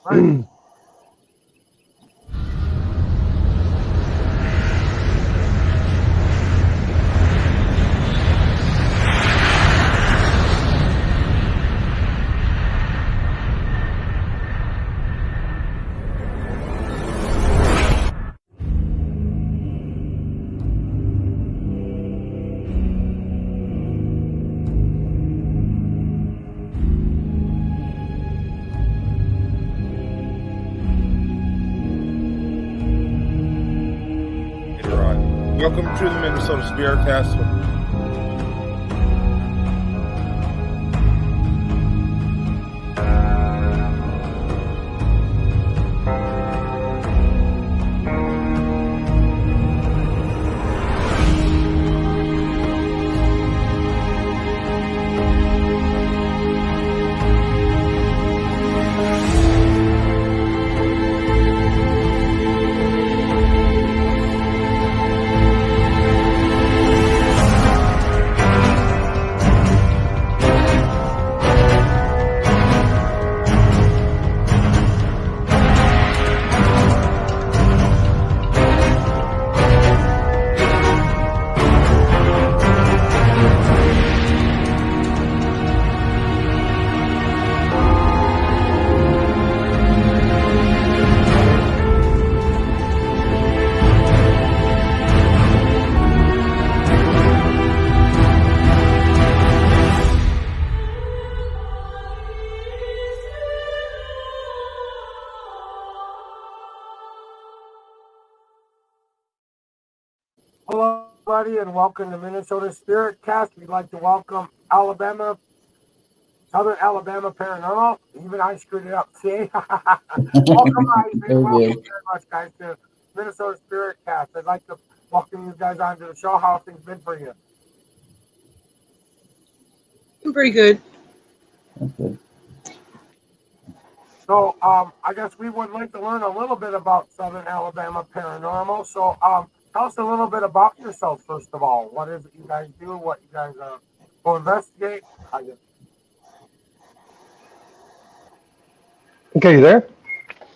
Right. Welcome to the MNSpiritCast. Hello, everybody, and welcome to MNSpiritCast. We'd like to welcome Southern Alabama Paranormal. Even I screwed it up. See? Welcome, guys. Welcome very much, guys, to MNSpiritCast. I'd like to welcome you guys onto the show. How have things been for you? Pretty good. Okay. So, I guess we would like to learn a little bit about Southern Alabama Paranormal. So, tell us a little bit about yourself, first of all. What is it you guys do? What you guys go investigate? Okay, you there?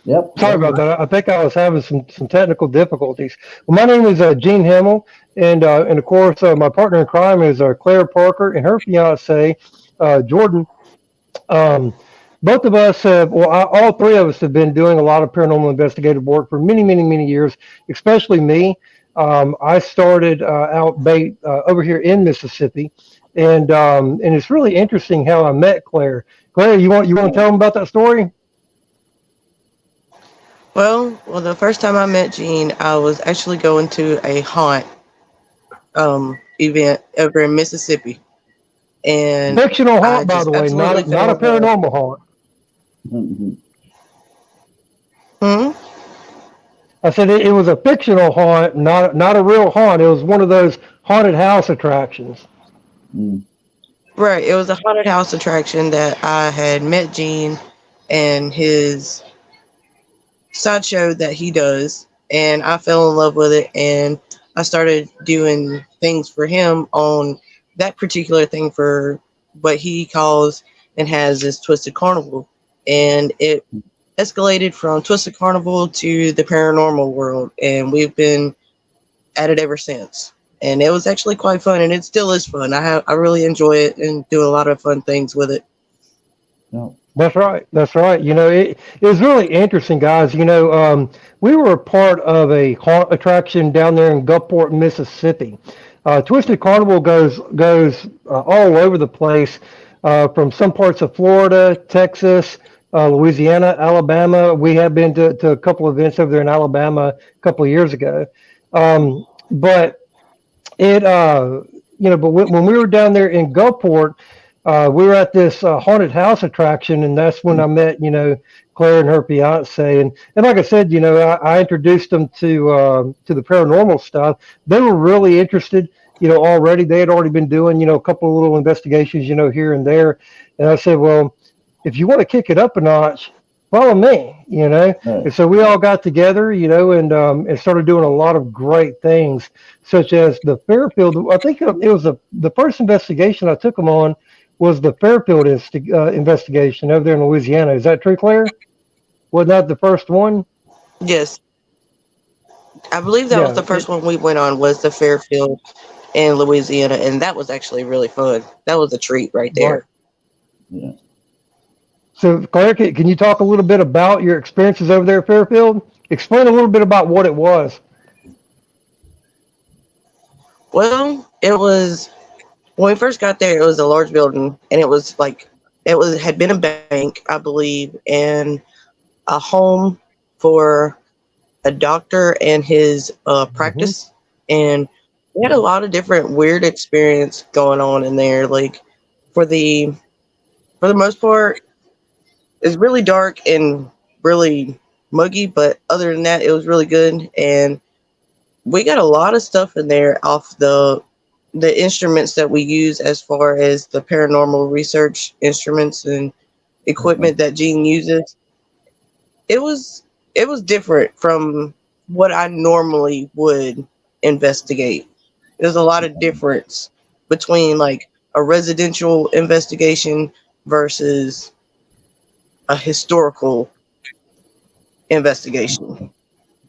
Yep. Sorry about that. I think I was having some technical difficulties. Well, my name is Gene Hamil, and of course, my partner in crime is Claire Parker and her fiance, Jordan. Both of us have, all three of us have been doing a lot of paranormal investigative work for many, many, many years, especially me. I started out over here in Mississippi, and it's really interesting how I met Claire. Claire, you want to tell them about that story? Well, the first time I met Gene, I was actually going to a haunt event over in Mississippi, and fictional haunt, by the way, not a paranormal haunt. Mm-hmm. I said it was a fictional haunt, not a real haunt. It was one of those haunted house attractions. Mm. Right. It was a haunted house attraction that I had met Gene and his sideshow that he does, and I fell in love with it, and I started doing things for him on that particular thing for what he calls and has this Twisted Carnival, and it escalated from Twisted Carnival to the paranormal world, and we've been at it ever since. And it was actually quite fun, and it still is fun. I really enjoy it and do a lot of fun things with it. No. That's right. You know, it was really interesting, guys. You know, we were a part of a haunt attraction down there in Gulfport, Mississippi. Twisted Carnival goes all over the place, from some parts of Florida, Texas, Louisiana, Alabama. We have been to a couple of events over there in Alabama a couple of years ago. But it, but when we were down there in Gulfport, we were at this haunted house attraction, and that's when I met, Claire and her fiance. And like I said, I introduced them to the paranormal stuff. They were really interested, already. They had already been doing, a couple of little investigations, here and there. And I said, well, if you want to kick it up a notch, follow me, Right. And so we all got together, and started doing a lot of great things, such as the Fairfield. I think it was the first investigation I took them on was the Fairfield investigation over there in Louisiana. Is that true, Claire? Was that the first one? Yes, I believe that was Yeah. the first one we went on, was the Fairfield in Louisiana, and that was actually really fun. That was a treat right Right. there. Yeah. So, Claire, can you talk a little bit about your experiences over there at Fairfield? Explain a little bit about what it was. Well, it was when we first got there. It was a large building, and it was like had been a bank, I believe, and a home for a doctor and his Hmm. practice, and we had a lot of different weird experience going on in there. Like for the for the most part, it's really dark and really muggy, but other than that, it was really good. And we got a lot of stuff in there off the instruments that we use, as far as the paranormal research instruments and Okay. equipment that Gene uses. It was different from what I normally would investigate. There's a lot of difference between like a residential investigation versus a historical investigation.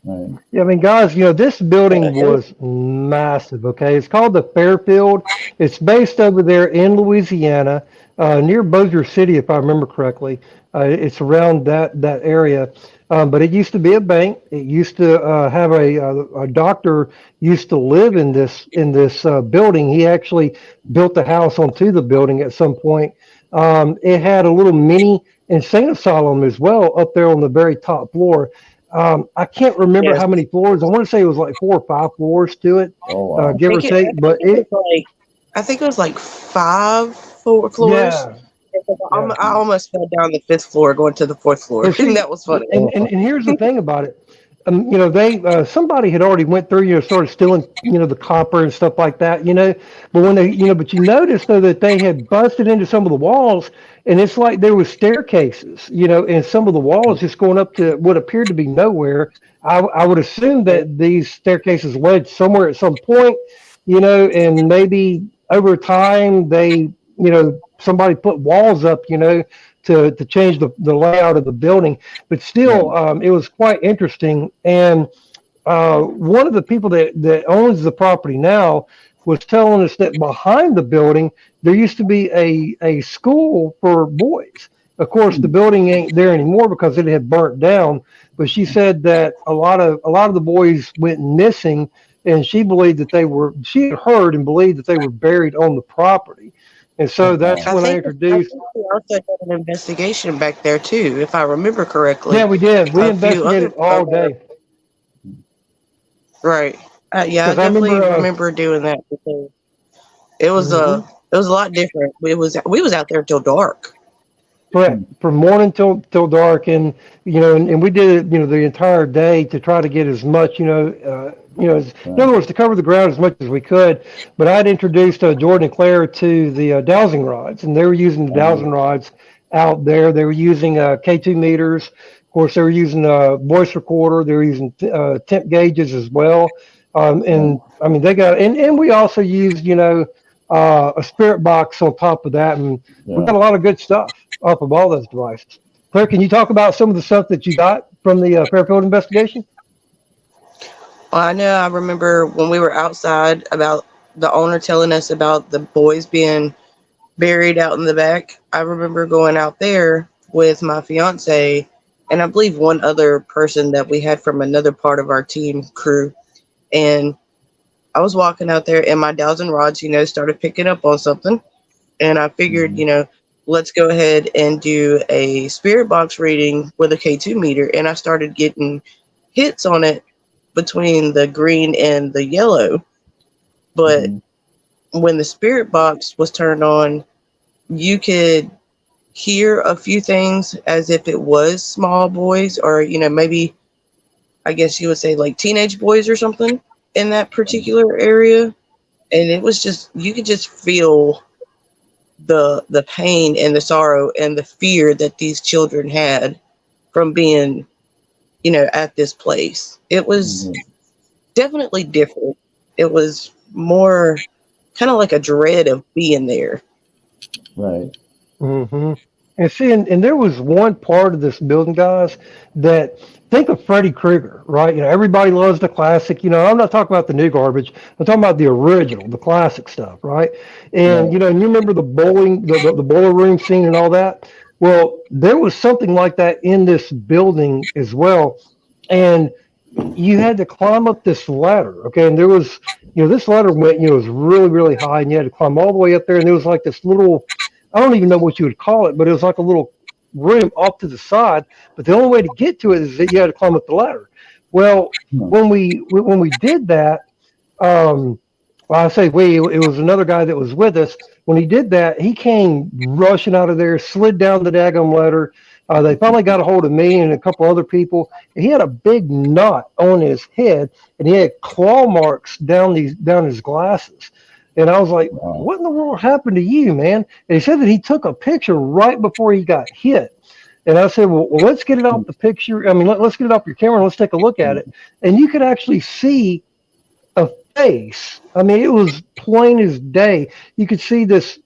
Right. Yeah, I mean, guys, this building was massive. Okay, it's called the Fairfield. It's based over there in Louisiana, near Bossier City, if I remember correctly. It's around that area. But it used to be a bank. It used to have a doctor used to live in this building. He actually built the house onto the building at some point. It had a little mini insane asylum as well up there on the very top floor. I can't remember Yes. how many floors. I want to say it was like 4 or 5 floors to it, Oh wow. give or take. But I think it was like floors. yeah, I yeah. almost fell down the fifth floor going to the fourth floor, Well, and see, that was funny. and here's the thing about it. They somebody had already went through, started stealing, the copper and stuff like that. But when they, but you notice though that they had busted into some of the walls, and it's like there was staircases, and some of the walls just going up to what appeared to be nowhere. I would assume that these staircases led somewhere at some point, and maybe over time they, somebody put walls up, to change the layout of the building. But still, Right. it was quite interesting. And one of the people that owns the property now was telling us that behind the building there used to be a school for boys. Of course, the building ain't there anymore because it had burnt down. But she said that a lot of the boys went missing, and she believed that she had heard and believed that they were buried on the property. And so Oh that's wow. when I I introduced. think we also did an investigation back there too, if I remember Yeah, correctly. we did. We A few other investigated all day right. Yeah, I because I definitely remember. remember doing that because Mhm. it was a lot different. We was out there till dark. Correct. From morning till dark, and we did it, the entire day to try to get as much, in Right. other words, to cover the ground as much as we could. But I'd introduced Jordan and Claire to the dowsing rods, and they were using the Oh dowsing rods out there. They were using K2 meters. Of course, they were using a voice recorder. They were using temp gauges as well. yeah. And I mean, they got, and we also used, a spirit box on top of that, and we Yeah. got a lot of good stuff off of all those devices. Claire, can you talk about some of the stuff that you got from the Fairfield investigation? Well, I know I remember when we were outside about the owner telling us about the boys being buried out in the back. I remember going out there with my fiance and I believe one other person that we had from another part of our team crew. And I was walking out there and my dowsing rods, started picking up on something. And I figured, Hmm. let's go ahead and do a spirit box reading with a K2 meter. And I started getting hits on it between the green and the yellow. But Hmm. when the spirit box was turned on, you could hear a few things as if it was small boys or, maybe I guess you would say like teenage boys or something in that particular area. And it was just, you could just feel the pain and the sorrow and the fear that these children had from being, at this place. It was Hmm. definitely different. It was more kind of like a dread of being there. Right. Mm-hmm. And see, and there was one part of this building, guys, that think of Freddy Krueger, right? You know, everybody loves the classic. You know, I'm not talking about the new garbage. I'm talking about the original, the classic stuff, right? And you know, and you remember the bowling, the boiler room scene and all that. Well, there was something like that in this building as well, and you had to climb up this ladder, okay? And there was, you know, this ladder went, you know, it was really, really high, and you had to climb all the way up there, and there was like this little, I don't even know what you would call it, but it was like a little room off to the side. But the only way to get to it is that you had to climb up the ladder. Well, when we did that, well, I say we, it was another guy that was with us. When he did that, he came rushing out of there, slid down the daggum ladder. They finally got a hold of me and a couple other people. He had a big knot on his head, and he had claw marks down his glasses. And I was like, "What in the world happened to you, man?" And he said that he took a picture right before he got hit. And I said, "Well, let's get it off the picture. I mean, let's get it off your camera and let's take a look at it." And you could actually see a face. I mean, it was plain as day. You could see this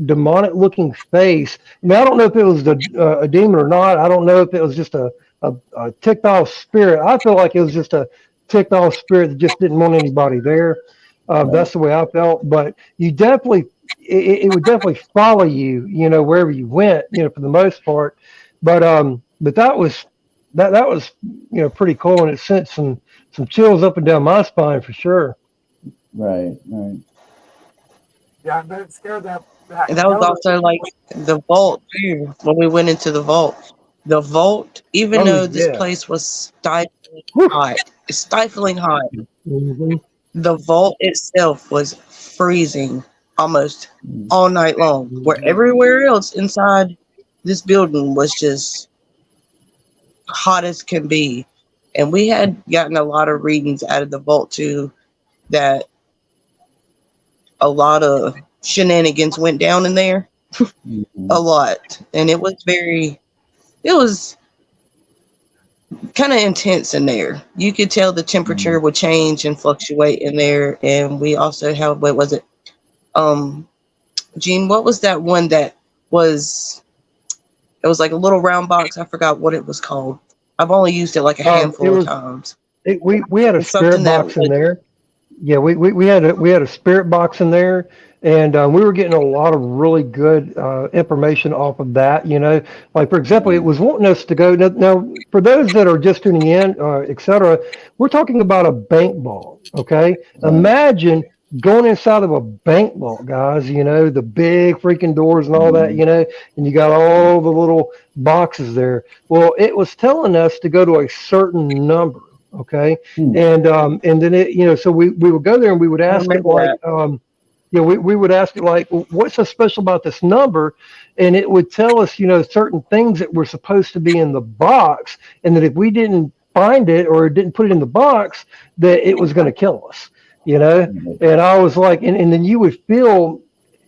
demonic looking face. I mean, I don't know if it was a demon or not. I don't know if it was just a ticked off spirit. I feel like it was just a ticked off spirit that just didn't want anybody there. That's the way I felt. But you definitely, it would definitely follow you, you know, wherever you went, you know, for the most part. But that was you know, pretty cool, and it sent some chills up and down my spine for sure. Right. Yeah, I've been scared that. And that was also like the vault too. When we went into the vault, even though this place was stifling hot, Mm-hmm. the vault itself was freezing almost all night long. Where everywhere else inside this building was just hot as can be. And we had gotten a lot of readings out of the vault too, that a lot of shenanigans went down in there. A lot. And it was kind of intense in there. You could tell the temperature would change and fluctuate in there. And we also have, what was it? Gene, what was that one that was, it was like a little round box. I forgot what it was called. I've only used it like a handful of times. We had a spirit box in there. Yeah, we had a spirit box in there, and we were getting a lot of really good information off of that. You know, like for example, it was wanting us to go now. For those that are just tuning in, etc., we're talking about a bank vault. Okay, imagine going inside of a bank vault, guys. You know, the big freaking doors and all that. You know, and you got all the little boxes there. Well, it was telling us to go to a certain number. Okay. And then it, you know, so we would go there and we would ask it like, we would ask it like, what's so special about this number? And it would tell us, you know, certain things that were supposed to be in the box, and that if we didn't find it or didn't put it in the box, that it was going to kill us, you know? And I was like, and then you would feel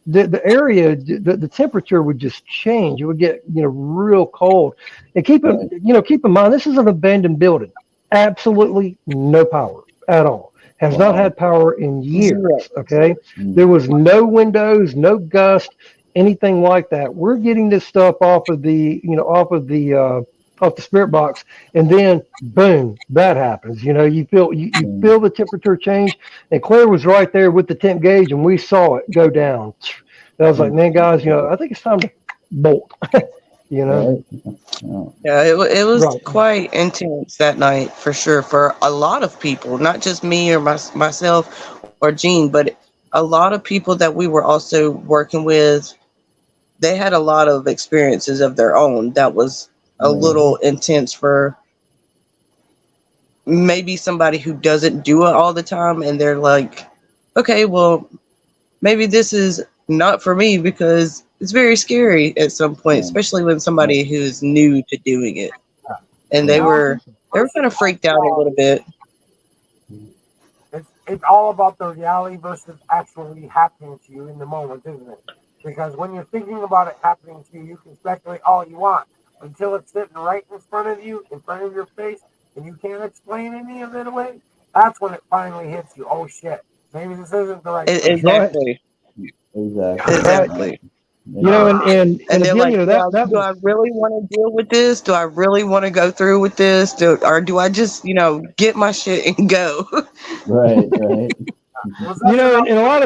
the area, the temperature would just change. It would get, you know, real cold. And keep in mind, this is an abandoned building. Absolutely no power at all. Has not had power in years. Okay. There was no windows, no gust, anything like that. We're getting this stuff off of the spirit box, and then boom, that happens. You know, you feel the temperature change, and Claire was right there with the temp gauge, and we saw it go down. And I was like, man, guys, you know, I think it's time to bolt. You know. Yeah, it was quite intense that night for sure, for a lot of people, not just me or myself or Gene, but a lot of people that we were also working with. They had a lot of experiences of their own that was a little intense for maybe somebody who doesn't do it all the time, and they're like, okay, well, maybe this is not for me because it's very scary at some point, especially when somebody who's new to doing it. And they were kind of freaked out a little bit. It's all about the reality versus actually happening to you in the moment, isn't it? Because when you're thinking about it happening to you, you can speculate all you want until it's sitting right in front of you, in front of your face, and you can't explain any of it away. That's when it finally hits you. Oh shit! Maybe this isn't the right. Exactly. Exactly. You know, and they're again, like, you know, that do was I really want to deal with this? Do I really want to go through with this? Or do I just, get my shit and go? Right, right. Was you that know, enough? and a lot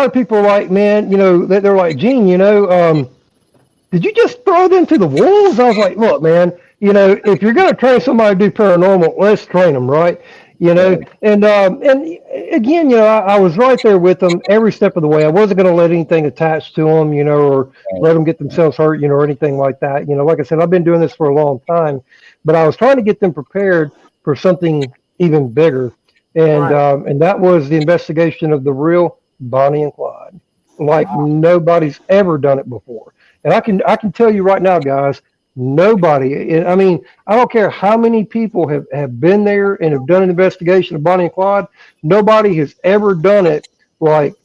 of people are like, man, you know, they're like, Gene, did you just throw them to the wolves? I was like, look, man, you know, if you're going to train somebody to do paranormal, let's train them, right? You know, Right. and again, you know, I was right there with them every step of the way. I wasn't going to let anything attach to them, you know, or let them get themselves hurt, you know, or anything like that. You know, like I said, I've been doing this for a long time, but I was trying to get them prepared for something even bigger, Right. and that was the investigation of the real Bonnie and Clyde, like nobody's ever done it before. And I can tell you right now, guys, nobody. I mean, I don't care how many people have been there and have done an investigation of Bonnie and Clyde. Nobody has ever done it like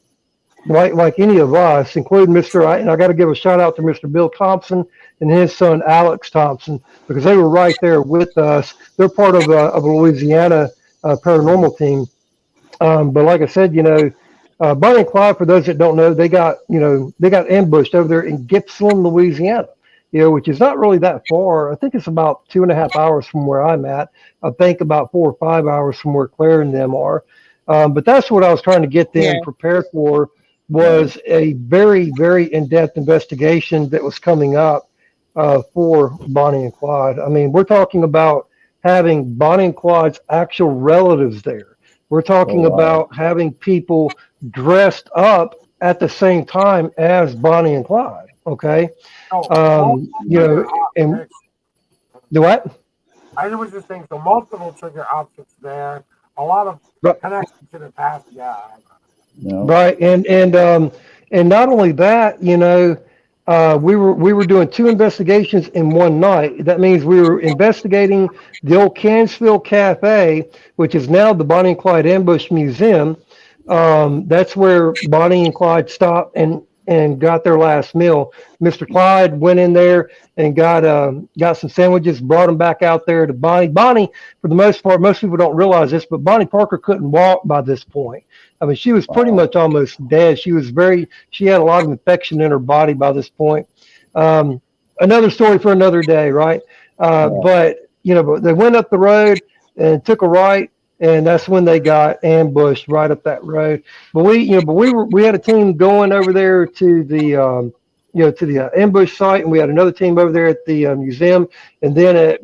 like any of us, including and I got to give a shout out to Mr. Bill Thompson and his son Alex Thompson because they were right there with us. They're part of a Louisiana paranormal team. But like I said, you know, Bonnie and Clyde, for those that don't know, they got ambushed over there in Gippsland, Louisiana, you know, which is not really that far. I think it's about 2.5 hours from where I'm at. I think about 4 or 5 hours from where Claire and them are. But that's what I was trying to get them Yeah. prepared for was a very, very in-depth investigation that was coming up for Bonnie and Clyde. I mean, we're talking about having Bonnie and Clyde's actual relatives there. We're talking Oh, wow. about having people dressed up at the same time as Bonnie and Clyde. Okay. So, You know, and do what? I was just saying, so multiple trigger objects there, a lot of Right. connection to the past. Yeah. No. Right. And not only that, you know, we were doing 2 investigations in one night. That means we were investigating the old Cansville Cafe, which is now the Bonnie and Clyde Ambush Museum. That's where Bonnie and Clyde stopped and got their last meal. Mr. Clyde went in there and got some sandwiches, brought them back out there to Bonnie. Bonnie, for the most part, most people don't realize this, but Bonnie Parker couldn't walk by this point. I mean, she was pretty much almost dead. She had a lot of infection in her body by this point. Another story for another day, right? But you know, but they went up the road and took a right, and that's when they got ambushed right up that road. But we had a team going over there to the ambush site, and we had another team over there at the museum. And then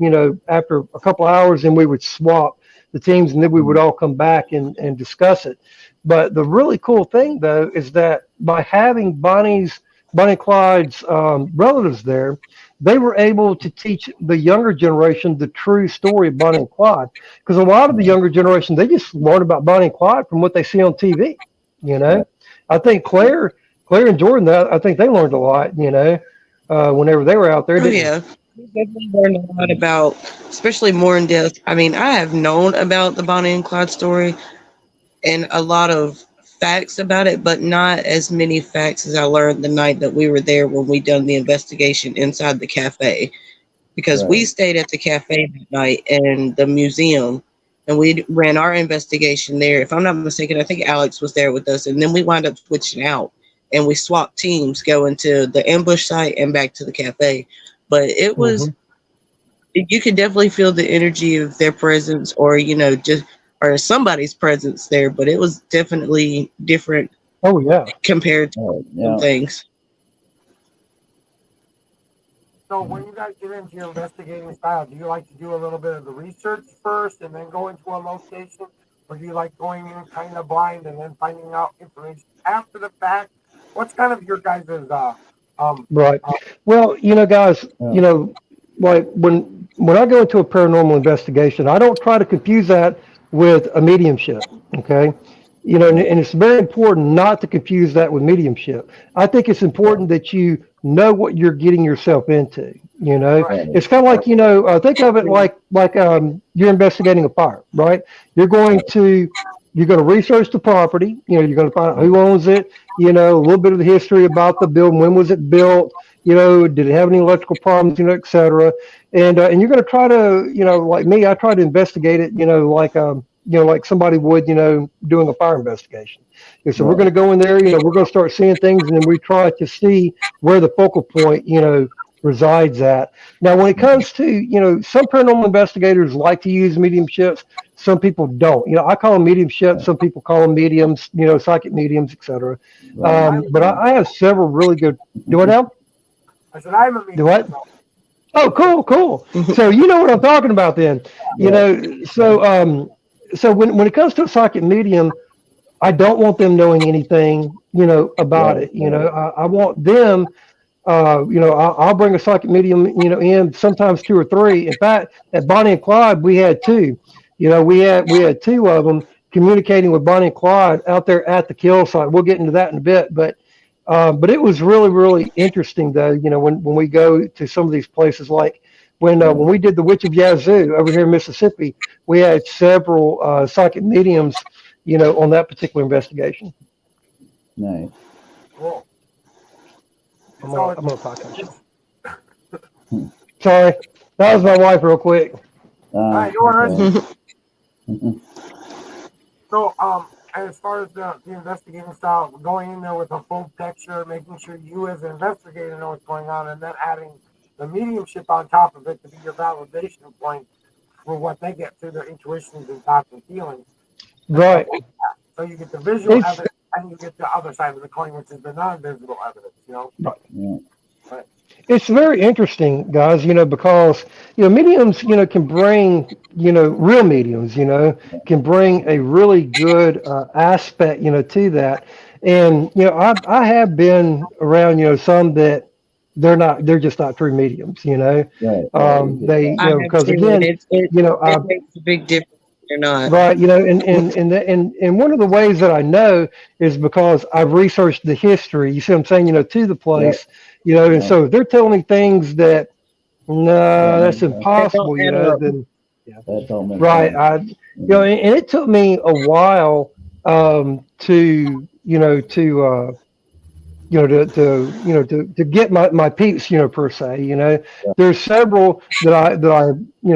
after a couple of hours, then we would swap the teams, and then we would all come back and discuss it. But the really cool thing, though, is that by having Bonnie and Clyde's relatives there, they were able to teach the younger generation the true story of Bonnie and Clyde. Because a lot of the younger generation, they just learn about Bonnie and Clyde from what they see on TV. You know, I think Claire and Jordan, I think they learned a lot. You know, whenever they were out there. Oh, yeah. We definitely learned a lot about, especially more in depth. I mean, I have known about the Bonnie and Clyde story and a lot of facts about it, but not as many facts as I learned the night that we were there when we done the investigation inside the cafe. Because we stayed at the cafe that night and the museum, and we ran our investigation there. If I'm not mistaken, I think Alex was there with us, and then we wound up switching out, and we swapped teams going to the ambush site and back to the cafe. But it was, you could definitely feel the energy of their presence, or or somebody's presence there, but it was definitely different. Oh yeah, compared to things. So when you guys get into your investigating style, do you like to do a little bit of the research first and then go into a location, or do you like going in kind of blind and then finding out information after the fact? What's kind of your guys' right? Well, guys, like when I go into a paranormal investigation, I don't try to confuse that with a mediumship. Okay. And it's very important not to confuse that with mediumship. I think it's important that you know what you're getting yourself into. It's kind of like, think of it like you're investigating a fire, right? You're going to research the property. You're going to find out who owns it. A little bit of the history about the building. When was it built? Did it have any electrical problems? Et cetera. And you're going to try to, like me, I try to investigate it. like somebody would, doing a fire investigation. So we're Right. going to go in there, we're going to start seeing things, and then we try to see where the focal point, resides at. Now, when it comes to, some paranormal investigators like to use mediumships. Some people don't. I call them mediumships. Some people call them mediums, psychic mediums, etc. Right. But I have several really good. Do what now? I said, I'm a medium. Do what? Oh, cool. So you know what I'm talking about then. So when it comes to a psychic medium, I don't want them knowing anything, about Right. it. I want them, I'll bring a psychic medium, in sometimes 2 or 3. In fact, at Bonnie and Clyde, we had 2. We had 2 of them communicating with Bonnie and Clyde out there at the kill site. We'll get into that in a bit, but it was really, really interesting though. When we go to some of these places, like when we did the Witch of Yazoo over here in Mississippi, we had several psychic mediums, on that particular investigation. Nice. Cool. I'm on a podcast. Sorry, that was my wife, real quick. Alright, no worries. Okay. So, as far as the investigating style, going in there with a full picture, making sure you as an investigator know what's going on, and then adding the mediumship on top of it to be your validation point for what they get through their intuitions and thoughts and feelings. Right. So you get the visual evidence, and you get the other side of the coin, which is the non-visible evidence, Right. Yeah. It's very interesting, guys, because, mediums, can bring, real mediums, can bring a really good aspect, to that. And, I have been around, some that they're just not true mediums, Right. they, I have because seen again, it. It makes a big difference. Or not. Right, and one of the ways that I know is because I've researched the history. You see what I'm saying? To the place, and so if they're telling me things that no, that's impossible. Then That don't make right, sense. and it took me a while to to get my peeps, per se, there's several that I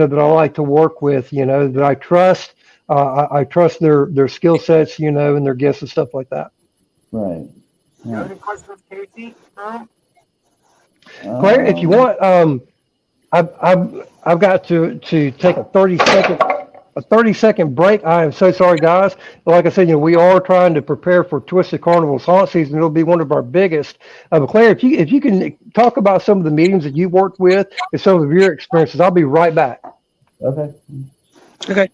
like to work with, that I trust. I trust their skill sets, and their gifts and stuff like that. Right. You have any questions, Casey? Claire, if you want, I've got to take a 30-second break. I am so sorry, guys. Like I said, we are trying to prepare for Twisted Carnival's haunt season. It'll be one of our biggest. But Claire, if you can talk about some of the mediums that you worked with and some of your experiences, I'll be right back. Okay. Okay.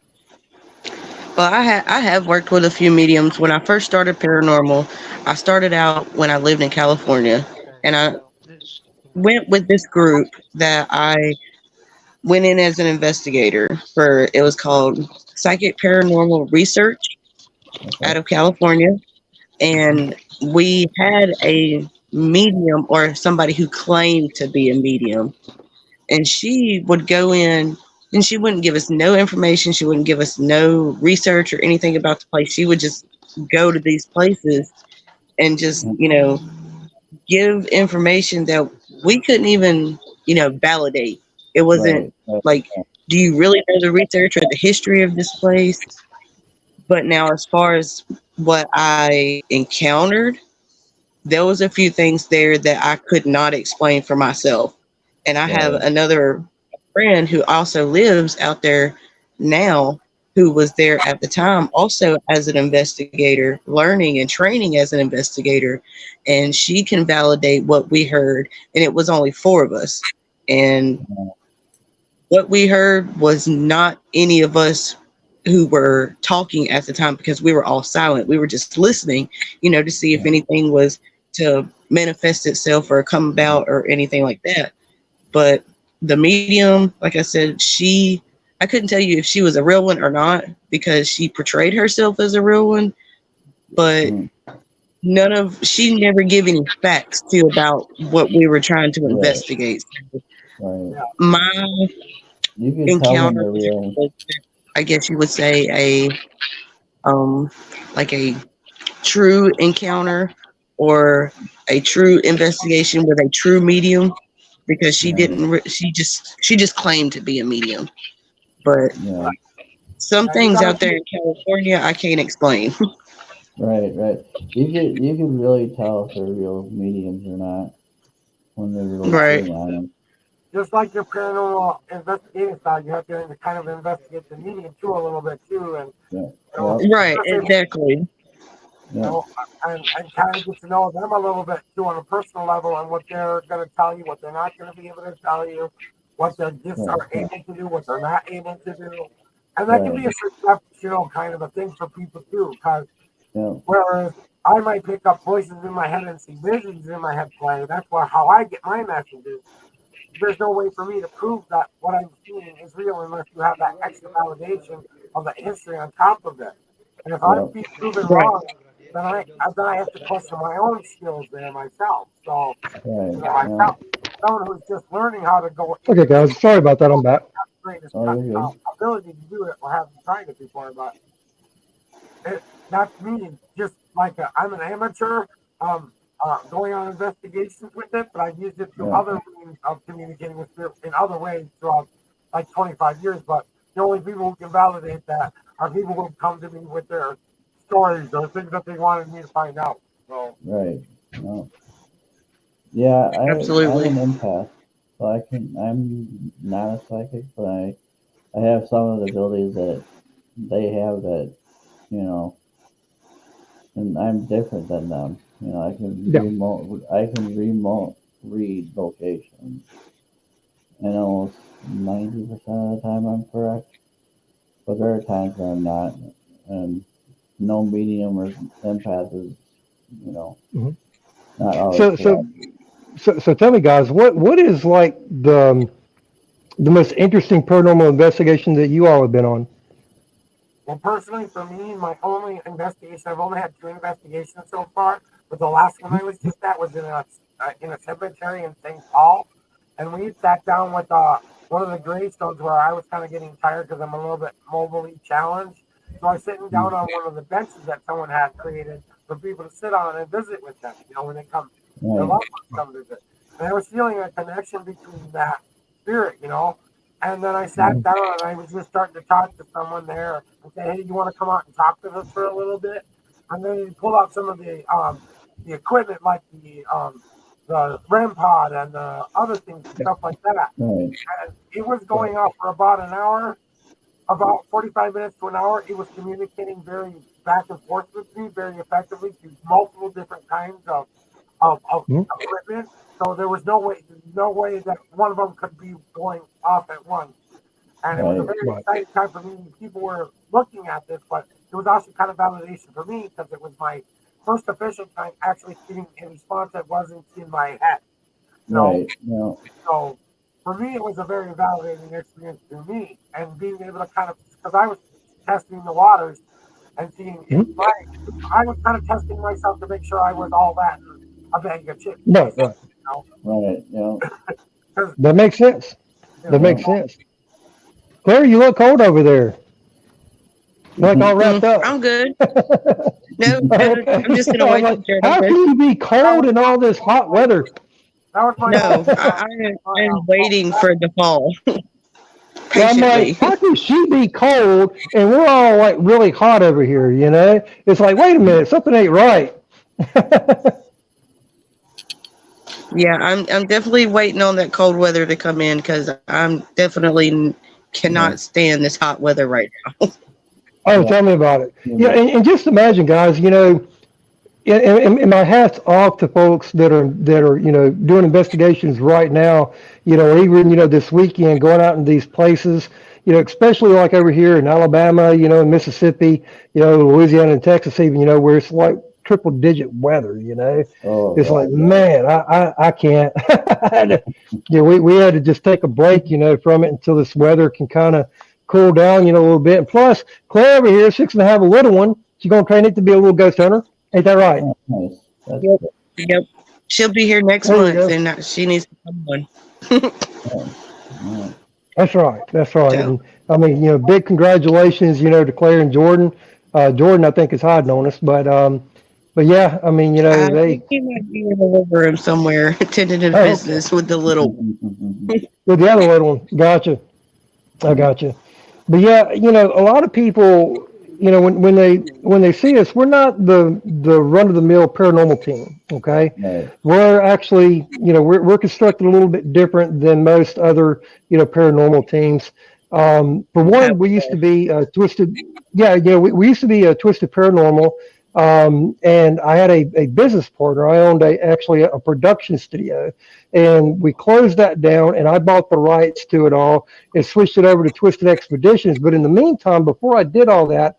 Well, I have worked with a few mediums. When I first started paranormal, I started out when I lived in California, and I went with this group that I went in as an investigator for. It was called Psychic Paranormal Research out of California, and we had a medium or somebody who claimed to be a medium, and she would go in and she wouldn't give us no information. She wouldn't give us no research or anything about the place. She would just go to these places and just, give information that we couldn't even, validate. It wasn't like, do you really know the research or the history of this place? But now, as far as what I encountered, there was a few things there that I could not explain for myself. And I have another friend who also lives out there now, who was there at the time also as an investigator, learning and training as an investigator. And she can validate what we heard. And it was only 4 of us. And what we heard was not any of us who were talking at the time, because we were all silent. We were just listening, to see if anything was to manifest itself or come about or anything like that. But the medium, like I said, I couldn't tell you if she was a real one or not, because she portrayed herself as a real one, but she never gave any facts to about what we were trying to investigate. Right. My encounter was, I guess you would say, like a true encounter or a true investigation with a true medium, because she didn't. She just claimed to be a medium, but Some things out there in California I can't explain. Right, right. You can really tell if they're real mediums or not when they're really Right. sitting on them. Just like your paranormal investigating style, you have to kind of investigate the medium too a little bit too, and Right, exactly. you know, and kind of get to know them a little bit too on a personal level and what they're going to tell you, what they're not going to be able to tell you, what their gifts are able to do, what they're not able to do. And that can be a perceptual kind of a thing for people too, because whereas I might pick up voices in my head and see visions in my head play, that's how I get my messages. There's no way for me to prove that what I'm seeing is real unless you have that extra validation of the history on top of it. And if I'm being proven wrong, then I have to question my own skills there myself. So, myself, someone who's just learning how to go. Okay, guys, sorry about that. I'm back. Greatest ability to do it, or haven't tried it before, but that's me. Just like I'm an amateur, going on investigations with it, but I've used it through other means of communicating with spirit in other ways throughout like 25 years. But the only people who can validate that are people who come to me with their stories or things that they wanted me to find out. So right. No. Yeah, Absolutely. I'm an empath, so I'm not a psychic, but I have some of the abilities that they have that, and I'm different than them. I can remote read locations, and almost 90% of the time I'm correct, but there are times where I'm not, and no medium or empath is, not always correct. So tell me, guys, what is like the most interesting paranormal investigation that you all have been on? Well, personally, for me, my only investigation, I've only had 2 investigations so far, but the last one I was just at was in a cemetery in St. Paul, and we sat down with one of the gravestones where I was kind of getting tired because I'm a little bit mobilely challenged. So I was sitting down on one of the benches that someone had created for people to sit on and visit with them, when they come, their loved ones come visit. And I was feeling a connection between that spirit, And then I sat down and I was just starting to talk to someone there and say, "Hey, you want to come out and talk to us for a little bit?" And then he pulled out some of the equipment, like the REM pod and the other things and stuff like that. And it was going off for about an hour, about 45 minutes to an hour. It was communicating very back and forth with me very effectively through multiple different kinds of equipment. So there was no way that one of them could be going off at once. And it was a very exciting time for me. People were looking at this, but it was also kind of validation for me because it was my first official time actually getting a response that wasn't in my head. So for me, it was a very validating experience for me, and being able to kind of, because I was testing the waters and seeing I was kind of testing myself to make sure I was all that a bag of chips. That makes sense. That makes sense. Claire, you look cold over there. You like all wrapped up. I'm good. No, I'm just gonna wait. How can you be cold in all this hot weather? No, I'm waiting for the fall. I'm like, how can she be cold and we're all like really hot over here? It's like, wait a minute, something ain't right. Yeah, I'm definitely waiting on that cold weather to come in because I'm definitely cannot stand this hot weather right now. Oh, tell me about it. Yeah, and just imagine, guys. And my hat's off to folks that are doing investigations right now. Even this weekend going out in these places. Especially like over here in Alabama. In Mississippi. Louisiana and Texas, even. Where it's like triple-digit weather. It's like, man, I can't. We had to just take a break. From it until this weather can kind of cool down. A little bit. And plus, Claire over here, 6.5, a little one. She's gonna train it to be a little ghost hunter. Ain't that right? Yep. She'll be here next month, and she needs to come on. That's right. And, I mean, big congratulations, to Claire and Jordan. Jordan, I think, is hiding on us, but yeah, I mean, I think he might be in the living room somewhere, attending his business with the little one. With the other little one. Gotcha. I gotcha. But yeah, a lot of people, when they see us, we're not the run of the mill paranormal team. Okay, Right. we're actually, we're constructed a little bit different than most other, paranormal teams. For one, we used to be Twisted. Yeah, we used to be a Twisted Paranormal. And I had a business partner. I owned actually a production studio, and we closed that down. And I bought the rights to it all and switched it over to Twisted Expeditions. But in the meantime, before I did all that,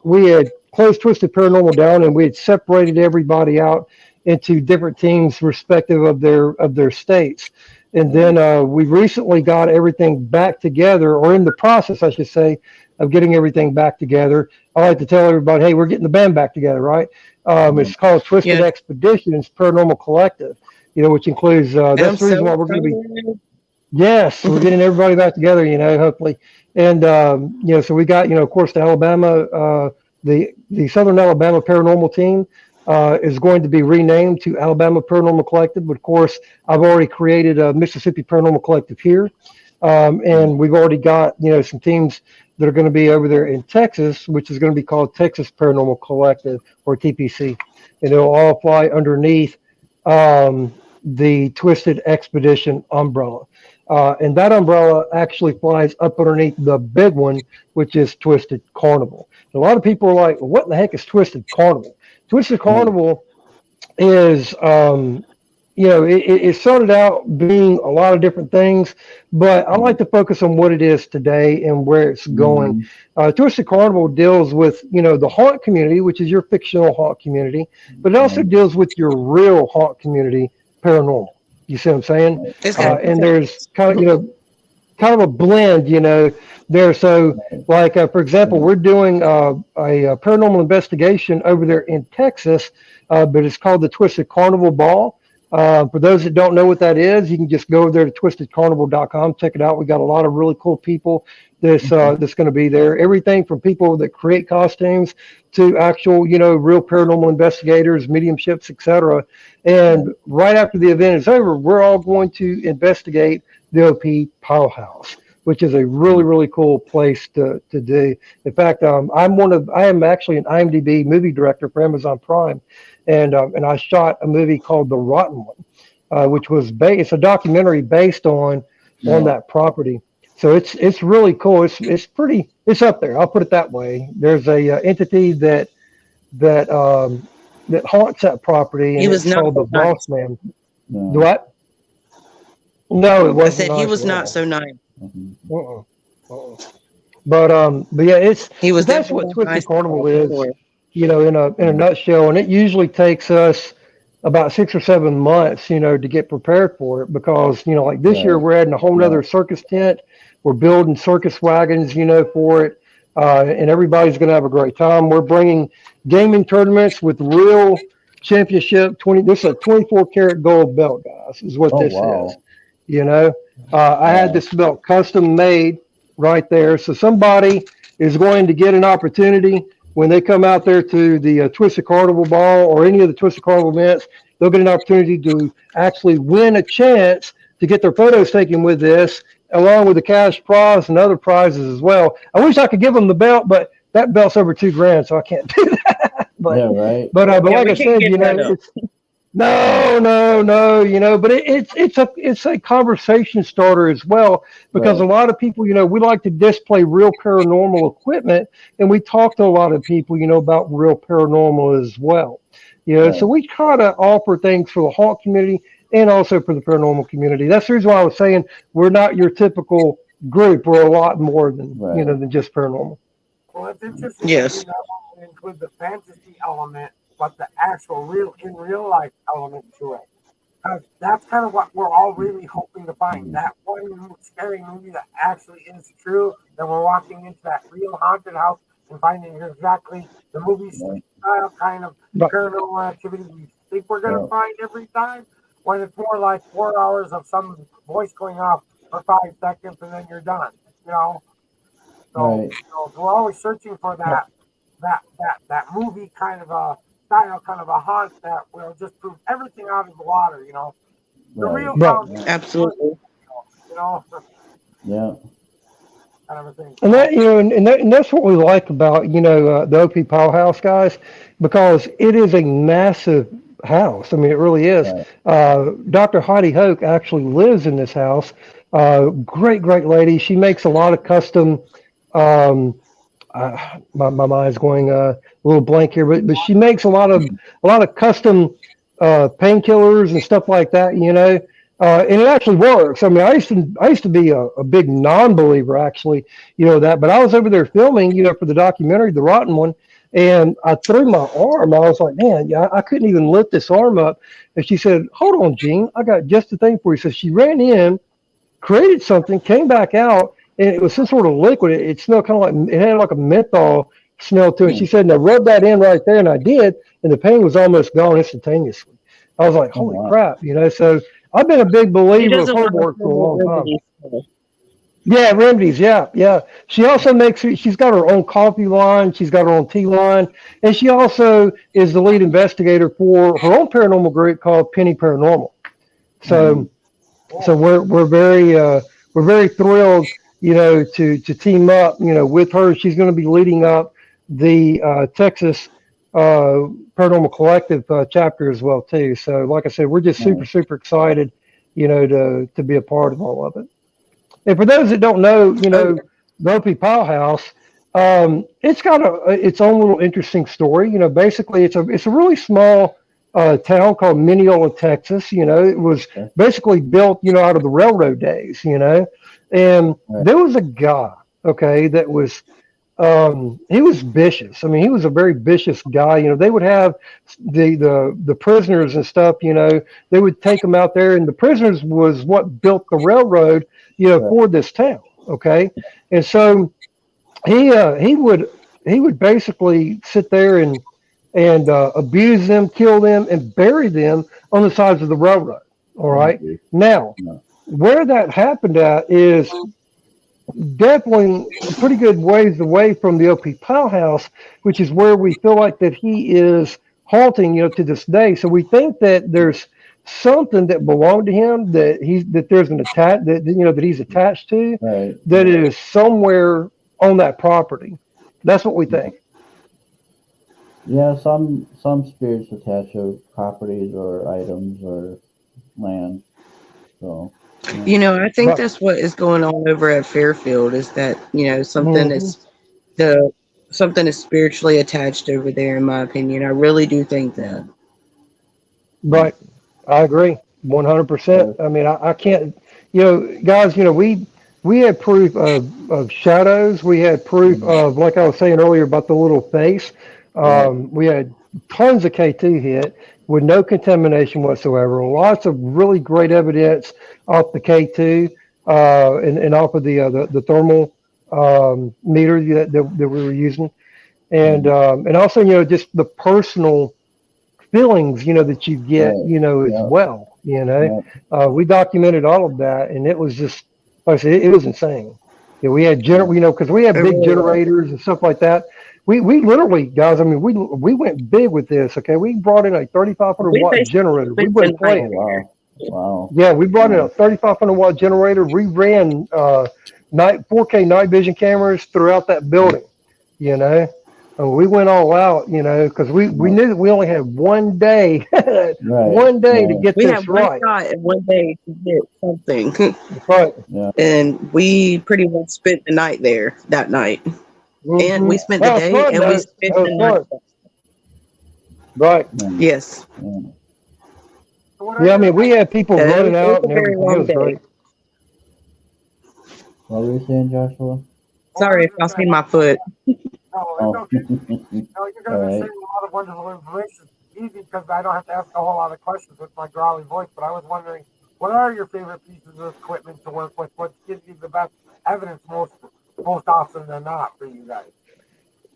we had closed Twisted Paranormal down, and we had separated everybody out into different teams, respective of their states. And then we recently got everything back together, or in the process, I should say, of getting everything back together. I like to tell everybody, hey, we're getting the band back together, right? It's called Twisted Yes. Expeditions Paranormal Collective, which includes, I'm that's the reason why so we're going to be, excited. yes, we're getting everybody back together, hopefully. And, so we got, of course, the Alabama, the Southern Alabama Paranormal Team is going to be renamed to Alabama Paranormal Collective. But of course, I've already created a Mississippi Paranormal Collective here. And we've already got, some teams that are going to be over there in Texas, which is going to be called Texas Paranormal Collective, or TPC. And it'll all fly underneath the Twisted Expedition umbrella. And that umbrella actually flies up underneath the big one, which is Twisted Carnival. And a lot of people are like, well, what in the heck is Twisted Carnival? Twisted Carnival is, it started out being a lot of different things, but I like to focus on what it is today and where it's going. Twisted Carnival deals with, the haunt community, which is your fictional haunt community, but it also deals with your real haunt community, paranormal. You see what I'm saying? It's got And there's kind of a blend, there. So, like, for example, we're doing a paranormal investigation over there in Texas, but it's called the Twisted Carnival Ball. For those that don't know what that is, you can just go over there to twistedcarnival.com, check it out. We got a lot of really cool people that's going to be there. Everything from people that create costumes to actual, real paranormal investigators, mediumships, etc. And right after the event is over, we're all going to investigate the OP Powerhouse, which is a really, really cool place to do. In fact, I am actually an IMDb movie director for Amazon Prime. And I shot a movie called The Rotten One, which was it's a documentary based on that property. So it's really cool. It's up there. I'll put it that way. There's a entity that haunts that property, and it's called the Boss Man. No. What? No, it I wasn't. said he nice was at not all. so nice. But yeah, He was that's what definitely Twisted nice Carnival before. is, in a nutshell. And it usually takes us about 6 or 7 months, to get prepared for it, because, like this year we're adding a whole nother circus tent. We're building circus wagons, for it. And everybody's going to have a great time. We're bringing gaming tournaments with real championship. This is a 24 karat gold belt, guys, is what this is. I had this belt custom made right there. So somebody is going to get an opportunity when they come out there to the Twisted Carnival Ball or any of the Twisted Carnival events. They'll get an opportunity to actually win a chance to get their photos taken with this, along with the cash prize and other prizes as well. I wish I could give them the belt, but that belt's over $2,000, so I can't do that. But, yeah, right. But like I said, it's no, but it's a conversation starter as well, because a lot of people, we like to display real paranormal equipment, and we talk to a lot of people, about real paranormal as well. So we try to offer things for the haunt community and also for the paranormal community. That's the reason why I was saying we're not your typical group. We're a lot more than than just paranormal. Well, it's interesting. Yes. Not only include the fantasy element, but the actual real life element to it. Because that's kind of what we're all really hoping to find. That one scary movie that actually is true, that we're walking into that real haunted house and finding exactly the movie style kind of paranormal activity we think we're going to find every time, when it's more like 4 hours of some voice going off for 5 seconds and then you're done, So, we're always searching for that movie kind of a style, kind of a haunt that will just prove everything out of the water, The real Absolutely. Yeah. kind of a thing. And that, and that's what we like about, the OP Powerhouse guys, because it is a massive house. I mean, it really is. Dr. Heidi Hoke actually lives in this house. Great lady. She makes a lot of custom, my mind's going a little blank here, but she makes a lot of custom painkillers and stuff like that, and it actually works. I mean, I used to be a big non-believer, actually, that, but I was over there filming, for the documentary, the Rotten one, and I threw my arm. I was like, man, yeah, I couldn't even lift this arm up. And she said, hold on, Gene, I got just the thing for you. So she ran in, created something, came back out, and it was some sort of liquid. It smelled kind of like, it had like a menthol smell to it. She said, now rub that in right there, and I did, and the pain was almost gone instantaneously. I was like, holy crap, so I've been a big believer of her work for a long time. Yeah, remedies, yeah. She also she's got her own coffee line, she's got her own tea line, and she also is the lead investigator for her own paranormal group called Penny Paranormal. So we're very thrilled, to team up, with her. She's going to be leading up the Texas Paranormal Collective chapter as well too. So like I said, we're just super excited, to be a part of all of it. And for those that don't know, the OP Powerhouse, it's got its own little interesting story. Basically it's a really small town called Mineola, Texas. It was basically built, out of the railroad days, and there was a guy, that was, he was vicious. I mean, he was a very vicious guy. They would have the prisoners and stuff, they would take them out there, and the prisoners was what built the railroad, for this town. And so he would basically sit there and abuse them, kill them, and bury them on the sides of the railroad. All right. Now, where that happened at is definitely a pretty good ways away from the OP Powerhouse, which is where we feel like that he is haunting, to this day. So we think that there's something that belonged to him that there's an attach that he's attached to, that is somewhere on that property. That's what we think. Yeah, some spirits attach to properties or items or land. So I think that's what is going on over at Fairfield, is that, something something is spiritually attached over there, in my opinion. I really do think that. Right. I agree 100%. I mean, I can't, guys, we had proof of shadows. We had proof of, like I was saying earlier about the little face. We had tons of K2 hit with no contamination whatsoever. Lots of really great evidence off the K2 and off of the thermal meter that we were using, and also just the personal feelings that you get as well. We documented all of that, and it was just, like I said, it was insane. We had because we had big generators and stuff like that. We literally, guys, I mean, we went big with this. We brought in a 3,500 watt generator. We went playing. Wow. Yeah, we brought in a 3,500 watt generator. We ran 4K night vision cameras throughout that building. We went all out, because we knew that we only had one day, to get we this had right. one shot and one day to get something. Right. And we pretty much spent the night there that night. Mm-hmm. And we spent the day and we spent the night. Right. Yes. Yeah, I mean, we had people running out and everything. It was great. What were you saying, Joshua? Sorry if I seen my foot. No, it's okay. You guys are sharing a lot of wonderful information. Easy, because I don't have to ask a whole lot of questions with my growly voice, but I was wondering, what are your favorite pieces of equipment to work with? What gives you the best evidence most often than not for you guys?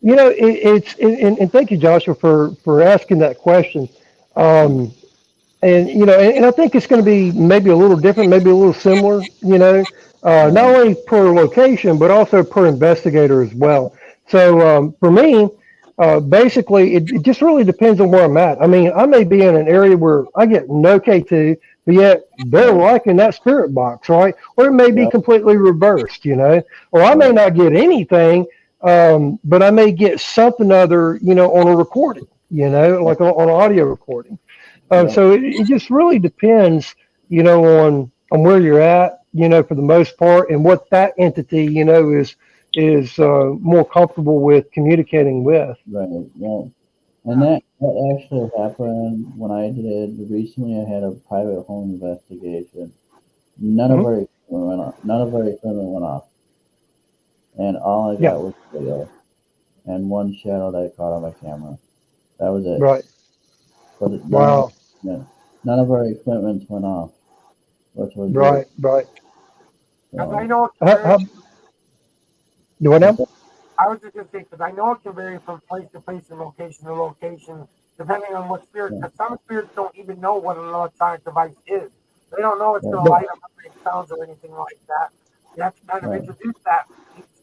And thank you, Joshua, for asking that question. And I think it's going to be maybe a little different, maybe a little similar, not only per location, but also per investigator as well. So for me, basically, it just really depends on where I'm at. I mean, I may be in an area where I get no K2, but yet they're liking that spirit box, right? Or it may be Yep. completely reversed, or I may not get anything, but I may get something other, on a recording, like on an audio recording. Yep. So it just really depends, on where you're at, for the most part, and what that entity, is more comfortable with communicating with. Right. Yeah. And that actually happened when I did recently. I had a private home investigation. None of our equipment went off. None of our equipment went off, and all I got was video and one shadow that I caught on my camera. That was it. Right. But Wow. none of our equipment went off, which was Right. Right. Because So, I know You want now? I was just going to say, because I know it can vary from place to place and location to location, depending on what spirit, because some spirits don't even know what an electronic device is. They don't know it's going to light up and make sounds or anything like that. You have to kind of introduce that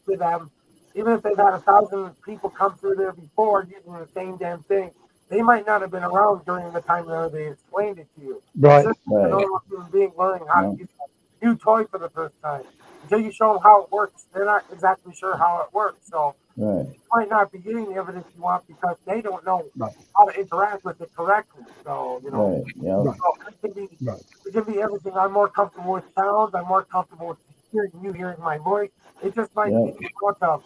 to them. Even if they've had 1,000 people come through there before using the same damn thing, they might not have been around during the time that they explained it to you. Right. It's just a normal human being learning how to use a new toy for the first time. Until you show them how it works, they're not exactly sure how it works. So you might not be getting the evidence you want because they don't know how to interact with it correctly. So, so it can be everything. I'm more comfortable with sounds. I'm more comfortable with hearing my voice. It just might be what the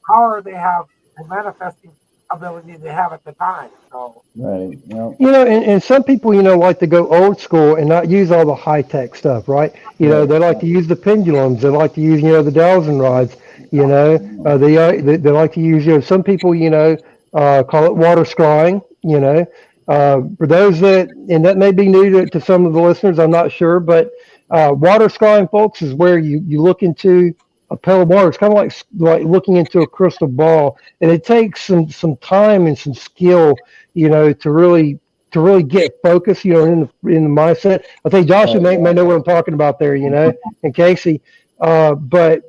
power they have and manifesting ability they have at the time. So and some people, like to go old school and not use all the high tech stuff, right? They like to use the pendulums. They like to use, the dowsing rods. They like to use, some people, call it water scrying. For those and that may be new to some of the listeners, I'm not sure, but water scrying, folks, is where you look into a pail of water. It's kind of like looking into a crystal ball, and it takes some time and some skill, to really get focused, in the mindset. I think Josh may know what I'm talking about there, and Casey. But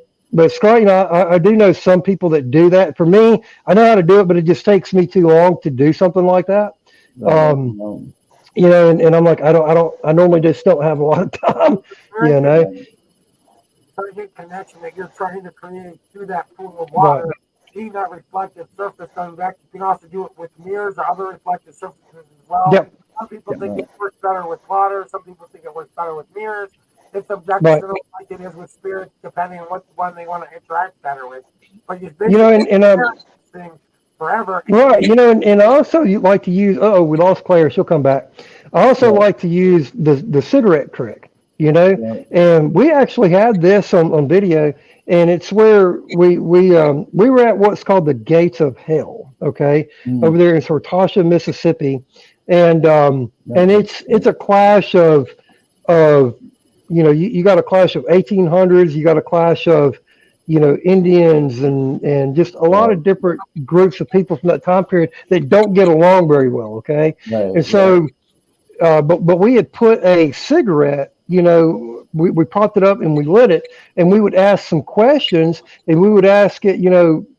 Scott, I do know some people that do that. For me, I know how to do it, but it just takes me too long to do something like that. And I'm like, I normally just don't have a lot of time, Target connection that you're trying to create through that pool of water, seeing that reflective surface coming back. You can also do it with mirrors or other reflective surfaces as well. Some people think it works better with water. Some people think it works better with mirrors. It's subjective like it is with spirits, depending on what one they want to interact better with. But you've been thing forever. Right, and also you like to use. We lost Claire. She'll come back. I also like to use the cigarette trick. And we actually had this on video, and it's where we were at what's called the Gates of Hell, over there in Sortasha, Mississippi, and it's a clash of you got a clash of 1800s, you got a clash of Indians and just a lot of different groups of people from that time period that don't get along very well, and so but we had put a cigarette, we popped it up and we lit it, and we would ask some questions, and we would ask it,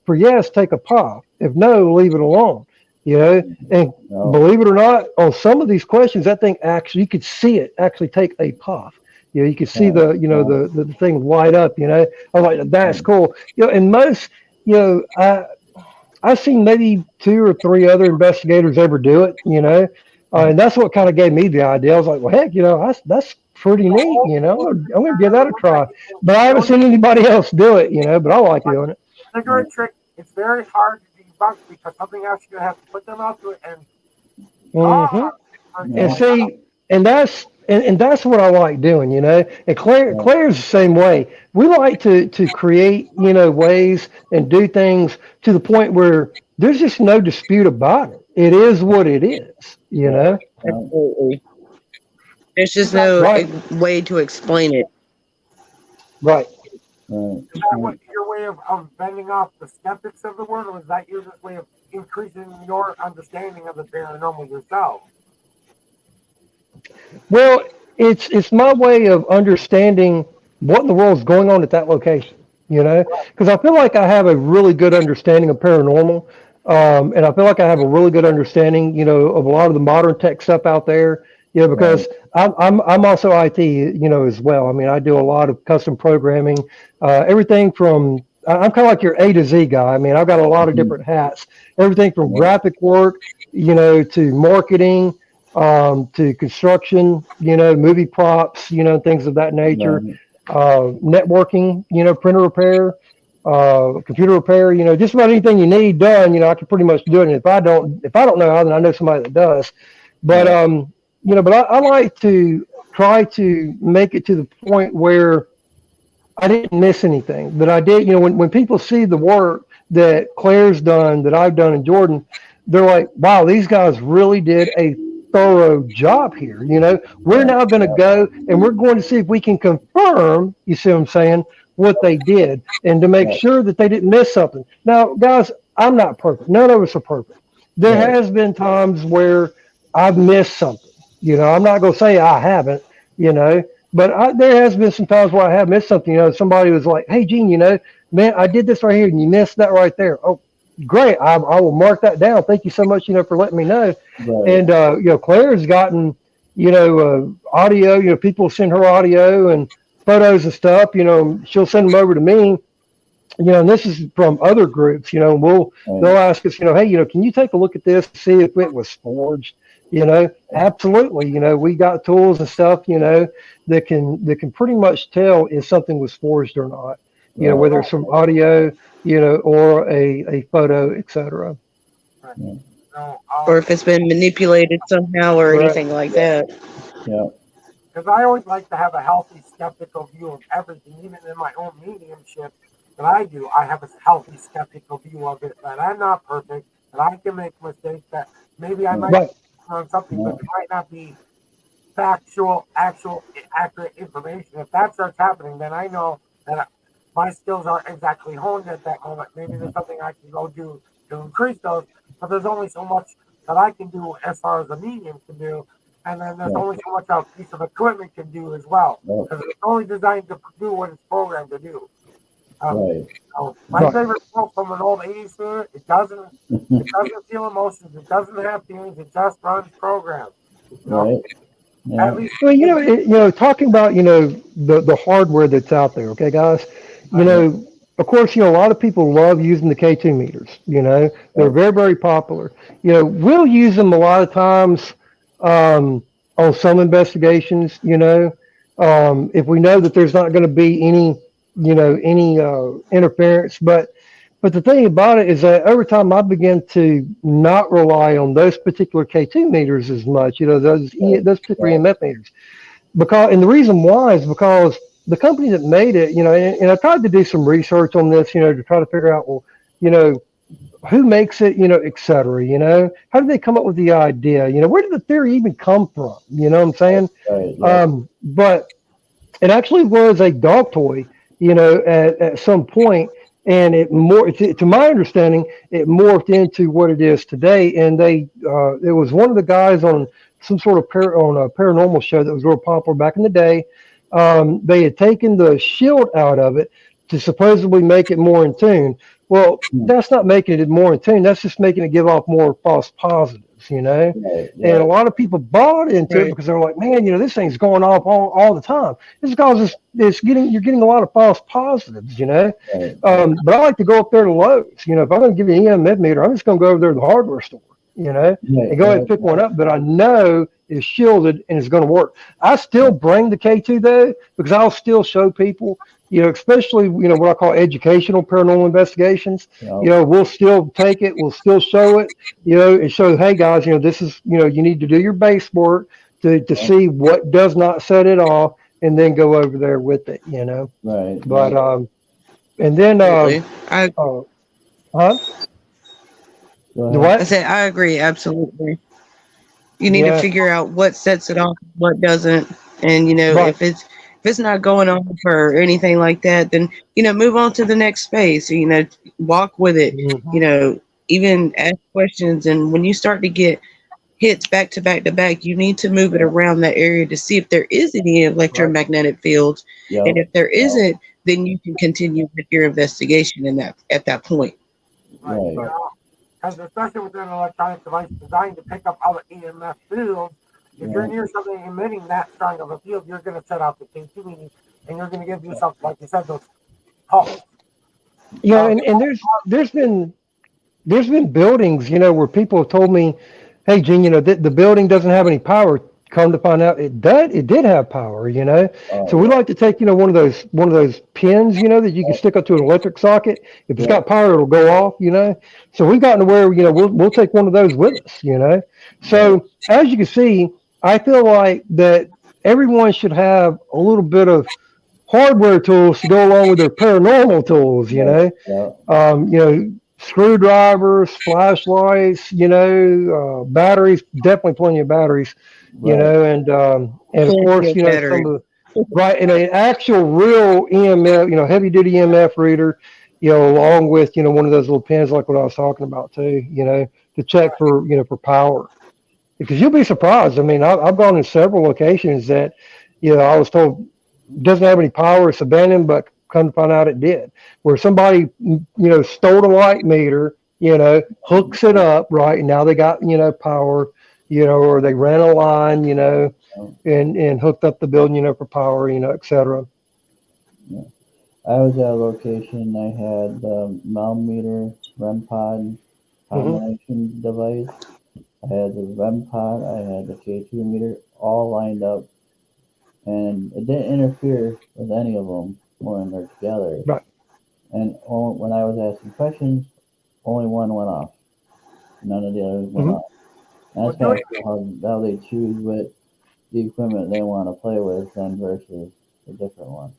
for yes, take a puff. If no, leave it alone. And believe it or not, on some of these questions, that thing actually, you could see it actually take a puff. You could see the thing light up. I was like, that's cool. And most, I've seen maybe 2 or 3 other investigators ever do it. And that's what kind of gave me the idea. I was like, well, heck, that's pretty neat. I'm gonna give that a try. But I haven't seen anybody else do it. But I like doing it. Cigarette trick. It's very hard to debunk because something else you're gonna have to put them out to it and see, and that's what I like doing, And Claire's the same way. We like to create, ways and do things to the point where there's just no dispute about it. It is what it is, Absolutely. There's just no way to explain it. Right. Is that what your way of bending off the skeptics of the world, or is that your just way of increasing your understanding of the paranormal yourself? Well, it's my way of understanding what in the world is going on at that location, because I feel like I have a really good understanding of paranormal, and I feel like I have a really good understanding, of a lot of the modern tech stuff out there, You know, because I'm also IT, you know, as well. I mean, I do a lot of custom programming, everything from I'm kind of like your A to Z guy. I mean, I've got a lot of different hats, everything from graphic work, you know, to marketing, to construction, you know, movie props, you know, things of that nature, networking, you know, printer repair, computer repair, you know, just about anything you need done, you know, I can pretty much do it. And if I don't know how, then I know somebody that does. But, you know, but I like to try to make it to the point where I didn't miss anything. That I did, you know, when people see the work that Claire's done, that I've done in Jordan, they're like, wow, these guys really did a thorough job here. You know, we're now going to go and we're going to see if we can confirm, you see what I'm saying, what they did and to make sure that they didn't miss something. Now, guys, I'm not perfect. None of us are perfect. There has been times where I've missed something. You know, I'm not going to say I haven't, you know, but there has been some times where I have missed something. You know, somebody was like, hey, Gene, you know, man, I did this right here and you missed that right there. Oh, great. I will mark that down. Thank you so much, you know, for letting me know. And, you know, Claire's gotten, you know, audio, you know, people send her audio and photos and stuff, you know, she'll send them over to me. You know, and this is from other groups, you know, they'll ask us, you know, hey, you know, can you take a look at this, see if it was forged? You know, absolutely. You know, we got tools and stuff, you know, that can pretty much tell if something was forged or not, you know, whether it's from audio, you know, or a photo, etc. Or if it's been manipulated somehow or anything like that. Yeah. Because I always like to have a healthy, skeptical view of everything, even in my own mediumship that I do. I have a healthy, skeptical view of it, that I'm not perfect, that I can make mistakes, that maybe I might on something, but it might not be factual, actual, accurate information. If that starts happening, then I know that my skills aren't exactly honed at that moment. Maybe there's something I can go do to increase those, but there's only so much that I can do as far as a medium can do, and then there's only so much a piece of equipment can do as well, because it's only designed to do what it's programmed to do. So my favorite quote from an old 80s film, it doesn't feel emotions, it doesn't have feelings, it just runs programs. At least, well, you know, talking about, you know, the hardware that's out there, okay, guys, you know, of course, you know, a lot of people love using the K2 meters, you know, they're very, very popular. You know, we'll use them a lot of times on some investigations, you know, if we know that there's not going to be any, you know, any interference. But the thing about it is that over time I began to not rely on those particular K2 meters as much, you know, those particular EMF meters. And the reason why is because the company that made it, you know, and I tried to do some research on this, you know, to try to figure out, well, you know, who makes it, you know, et cetera, you know, how did they come up with the idea? You know, where did the theory even come from? You know what I'm saying? But it actually was a dog toy, you know, at some point, and to my understanding, it morphed into what it is today. And it was one of the guys on some sort of on a paranormal show that was real popular back in the day. They had taken the shield out of it to supposedly make it more in tune. Well, that's not making it more in tune. That's just making it give off more false positives, you know. And a lot of people bought into it because they're like, man, you know, this thing's going off all the time. It's because you're getting a lot of false positives, you know. But I like to go up there to Lowe's. You know, if I'm going to give you an EMF meter, I'm just going to go over there to the hardware store, you know, and go ahead and pick one up that I know is shielded and is going to work. I still bring the K2 though, because I'll still show people, you know, especially, you know, what I call educational paranormal investigations. You know, we'll still take it, we'll still show it, you know, and show, hey guys, you know, this is, you know, you need to do your base work to see what does not set it off, and then go over there with it, you know. But and then I said I agree, absolutely. You need to figure out what sets it off, what doesn't, and you know, if it's not going on or anything like that, then you know, move on to the next space. You know, walk with it. You know, even ask questions, and when you start to get hits back to back to back, you need to move it around that area to see if there is any electromagnetic fields, and if there isn't, then you can continue with your investigation at that point. Because especially with an electronic device designed to pick up other EMF fields, If you're near something emitting that strong of a field, you're going to set off the K2 meeting, and you're going to give yourself, like you said, those pulse. Yeah, and there's been buildings, where people have told me, hey, Gene, the building doesn't have any power. Come to find out, it did have power, So we like to take, one of those pins, that you can stick up to an electric socket. If it's got power, it'll go off, So we've gotten to where, we'll take one of those with us, So as you can see, I feel like that everyone should have a little bit of hardware tools to go along with their paranormal tools, screwdrivers, flashlights, batteries, definitely plenty of batteries, and of course, some of the, right, and an actual real EMF, heavy duty EMF reader, along with, one of those little pins like what I was talking about too, to check for, for power. Because you'll be surprised. I mean, I've gone in several locations that, I was told doesn't have any power, it's abandoned, but come to find out it did. Where somebody, stole a light meter, hooks it up, right, and now they got, power, or they ran a line, and hooked up the building, for power, et cetera. Yeah. I was at a location, I had the MEL meter, REM pod combination device. I had the REM pod, I had the K2 meter, all lined up. And it didn't interfere with any of them when they're together. Right. And when I was asking questions, only one went off. None of the others went off. And that's kind of how they choose what the equipment they want to play with then versus a different one.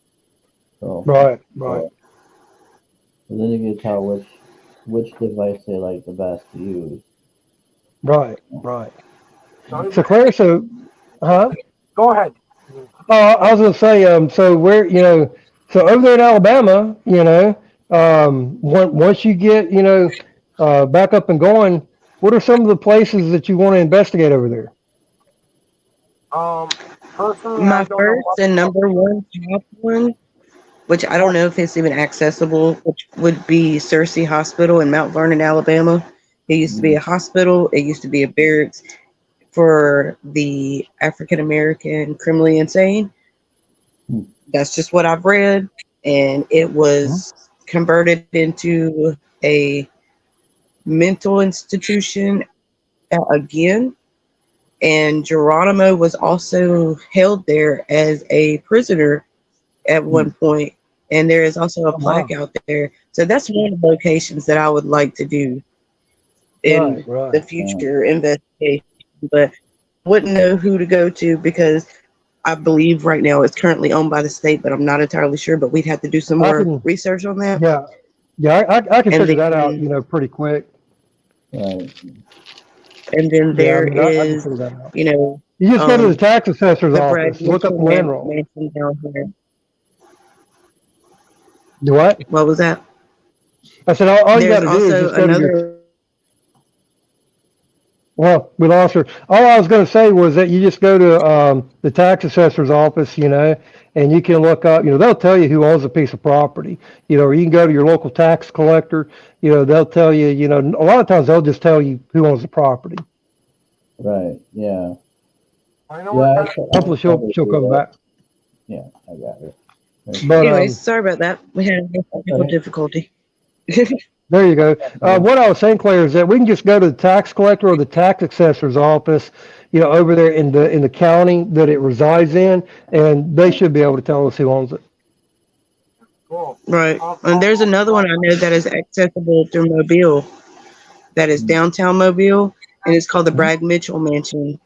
So right. So then you can tell which device they like the best to use. Right. So Claire, Go ahead. I was going to say, so where, so over there in Alabama, once you get, back up and going, what are some of the places that you want to investigate over there? Personally, My first and number one top one, which I don't know if it's even accessible, which would be Searcy Hospital in Mount Vernon, Alabama. It used to be a hospital. It used to be a barracks for the African American criminally insane. That's just what I've read. And it was converted into a mental institution again. And Geronimo was also held there as a prisoner at one point. And there is also a plaque out there. So that's one of the locations that I would like to do in the future investigation. But wouldn't know who to go to because I believe right now it's currently owned by the state, but I'm not entirely sure. But we'd have to do some more research on that. I can figure that out, pretty quick. Right. And then there is, you just go to the tax assessor's office, look up the land roll. Do what? What was that? I said all you got to do is just go to your. Well, we lost her. All I was going to say was that you just go to the tax assessor's office, and you can look up, they'll tell you who owns a piece of property, or you can go to your local tax collector, they'll tell you, a lot of times they'll just tell you who owns the property. Right, yeah. Hopefully she'll come back. Yeah, I got her. But, anyways, sorry about that. We had a technical difficulty. There you go. What I was saying, Claire, is that we can just go to the tax collector or the tax assessor's office, over there in the county that it resides in, and they should be able to tell us who owns it. Cool. Right. And there's another one I know that is accessible through Mobile, that is downtown Mobile, and it's called the Bragg Mitchell Mansion.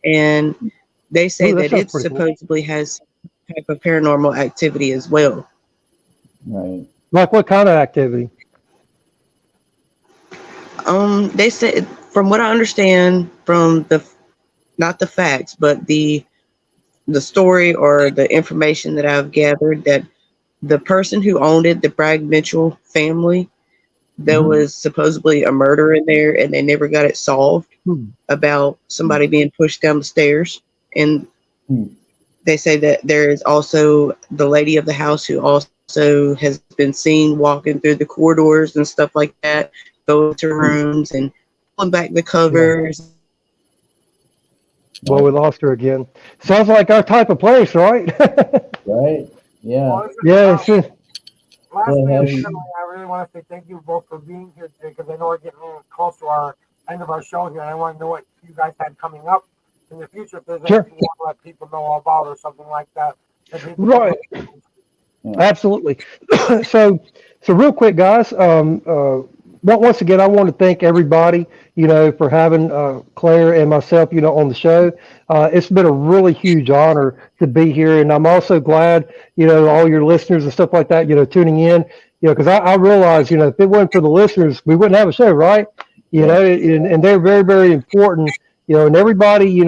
And they say that it supposedly has some type of paranormal activity as well. Right. Like what kind of activity? They said, from what I understand from not the facts, but the story or the information that I've gathered, that the person who owned it, the Bragg Mitchell family, there was supposedly a murder in there and they never got it solved about somebody being pushed down the stairs. And they say that there is also the lady of the house who also has been seen walking through the corridors and stuff like that, going to rooms and pulling back the covers. Well, we lost her again. Sounds like our type of place, right? Right? Yeah. Well, Yeah. It's, lastly, Well, and have you- finally, I really want to say thank you both for being here today because I know we're getting close to our end of our show here, and I want to know what you guys had coming up in the future. If there's Sure. anything you want to let people know about or something like that. Right. Absolutely. so, real quick, guys. Once again, I want to thank everybody, for having Claire and myself, on the show. It's been a really huge honor to be here, and I'm also glad, all your listeners and stuff like that, tuning in, because I realize, if it wasn't for the listeners, we wouldn't have a show, right? And they're very, very important, and everybody,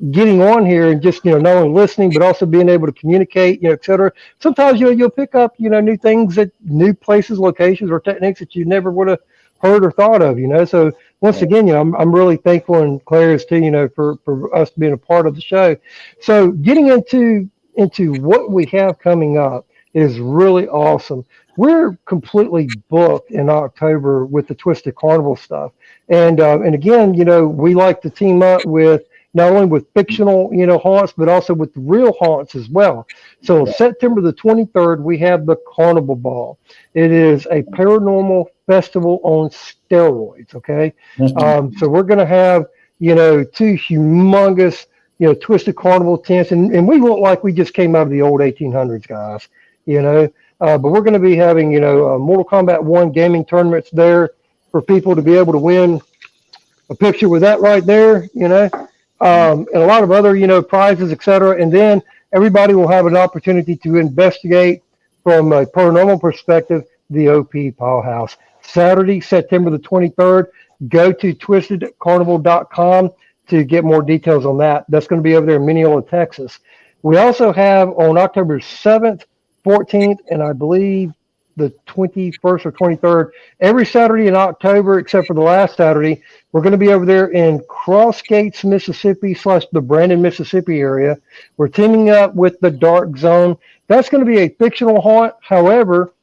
getting on here and just not only listening but also being able to communicate, et cetera. Sometimes you'll pick up new things, that new places, locations, or techniques that you never would have heard or thought of. So once again, I'm really thankful, and Claire is too, for us being a part of the show. So getting into what we have coming up is really awesome. We're completely booked in October with the Twisted Carnival stuff, and again, we like to team up with not only with fictional, haunts, but also with real haunts as well. So September the 23rd, we have the Carnival Ball. It is a paranormal festival on steroids. Okay. So we're going to have, two humongous, Twisted Carnival tents, and we look like we just came out of the old 1800s, guys, but we're going to be having, Mortal Kombat 1 gaming tournaments there for people to be able to win a picture with that right there, and a lot of other, prizes, et cetera. And then everybody will have an opportunity to investigate from a paranormal perspective the OP Powerhouse. Saturday, September the 23rd, go to twistedcarnival.com to get more details on that. That's going to be over there in Mineola, Texas. We also have on October 7th, 14th, and I believe the 21st or 23rd, every Saturday in October, except for the last Saturday, we're going to be over there in Cross Gates, Mississippi / the Brandon, Mississippi area. We're teaming up with the Dark Zone. That's going to be a fictional haunt. However,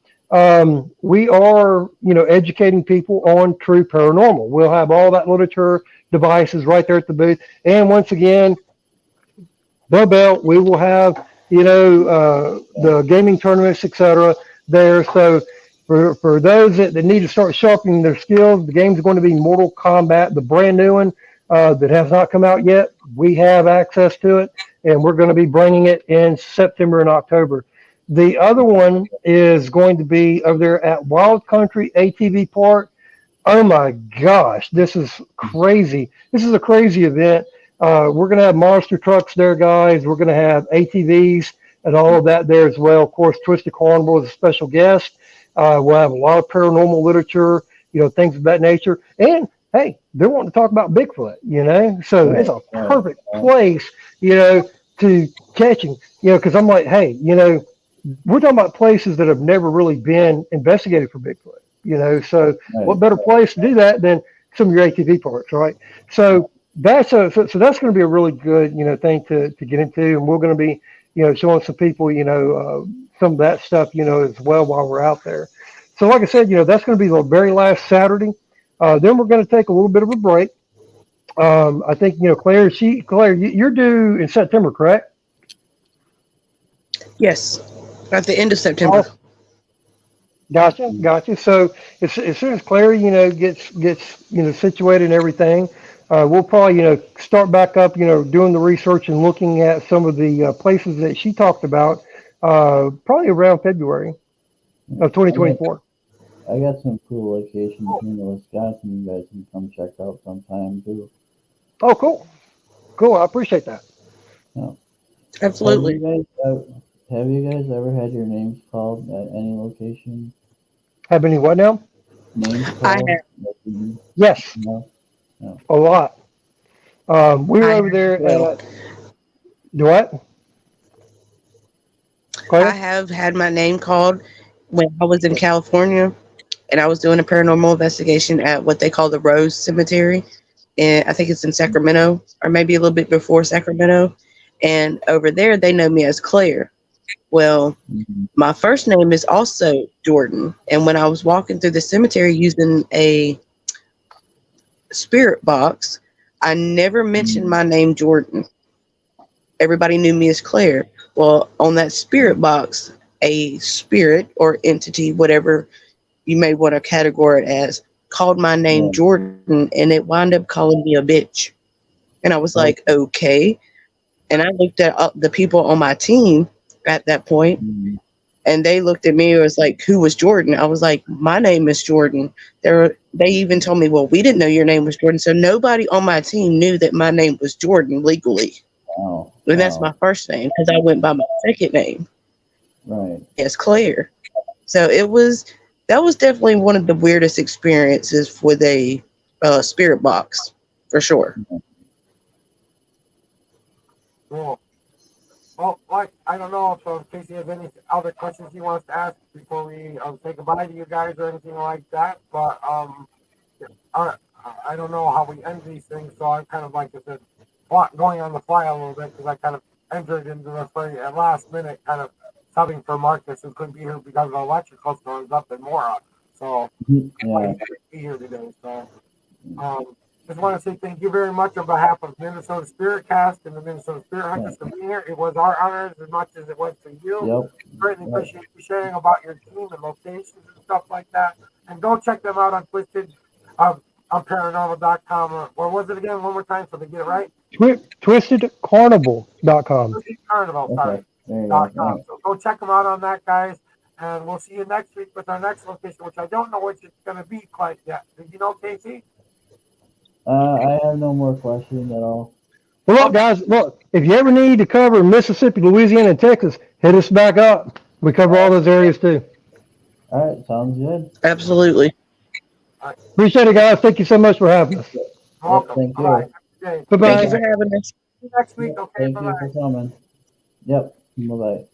we are, educating people on true paranormal. We'll have all that literature, devices right there at the booth. And once again, the belt, we will have, the gaming tournaments, etc. there. So for those that need to start sharpening their skills, the game's going to be Mortal Kombat, the brand new one that has not come out yet. We have access to it, and we're going to be bringing it in September and October. The other one is going to be over there at Wild Country ATV Park. Oh my gosh, this is crazy. This is a crazy event. We're going to have monster trucks there, guys. We're going to have ATVs and all of that there as well. Of course, Twisted Carnival is a special guest. We'll have a lot of paranormal literature, things of that nature. And hey, they're wanting to talk about Bigfoot, so it's a perfect place, to catching, because I'm like, hey, we're talking about places that have never really been investigated for Bigfoot, so what better place to do that than some of your ATV parks, right? So that's so that's going to be a really good, thing to get into, and we're going to be, showing some people, some of that stuff, as well while we're out there. So like I said, that's going to be the very last Saturday. Then we're going to take a little bit of a break. I think, Claire, you're due in September, correct? Yes, at the end of September. Oh, gotcha. So as soon as Claire, gets situated and everything, we'll probably, start back up, doing the research and looking at some of the places that she talked about, probably around February of 2024. I got some cool locations in Wisconsin you guys can come check out sometime too. Oh, cool. I appreciate that. Yeah. Absolutely. Have you guys ever had your names called at any location? Have any what now? Names called? I have. Yes. No. A lot. We were over there at what? I have had my name called when I was in California, and I was doing a paranormal investigation at what they call the Rose Cemetery, and I think it's in Sacramento, or maybe a little bit before Sacramento. And over there, they know me as Claire. Well, my first name is also Jordan, and when I was walking through the cemetery using a spirit box, I never mentioned my name, Jordan. Everybody knew me as Claire. Well, on that spirit box, a spirit or entity, whatever you may want to categorize it as, called my name Jordan, and it wound up calling me a bitch. And I was like, okay. And I looked at the people on my team at that point, and they looked at me and was like, who was Jordan? I was like, my name is Jordan. They even told me, well, we didn't know your name was Jordan. So nobody on my team knew that my name was Jordan legally. Wow. And that's my first name because I went by my second name. Right. As Claire. So that was definitely one of the weirdest experiences with a spirit box, for sure. Cool. Well, like, I don't know if Casey has any other questions he wants to ask before we say goodbye to you guys or anything like that. But I don't know how we end these things, so I'm kind of like I said, going on the fly a little bit because I kind of entered into the fray at last minute, kind of subbing for Marcus who couldn't be here because of the electrical storms up in Mora. So I couldn't be here today. So just want to say thank you very much on behalf of Minnesota Spirit Cast and the Minnesota Spirit Hunters for being here. It was our honor as much as it was for you. Greatly appreciate you sharing about your team and locations and stuff like that. And go check them out on Twisted on paranormal.com. Or was it again one more time so they get it right? TwistedCarnival.com. Twisted Carnival, sorry. .com. So go check them out on that, guys. And we'll see you next week with our next location, which I don't know which it's going to be quite yet. Did you know, Casey? I have no more questions at all. Well, look, guys, look, if you ever need to cover Mississippi, Louisiana, and Texas, hit us back up. We cover all those areas too. All right, sounds good. Absolutely. Appreciate it, guys. Thank you so much for having us. Welcome. Thank you. Bye. Bye-bye. Thank you for having us. See you next week. Okay, Thank bye-bye. you for coming. Yep. Bye-bye.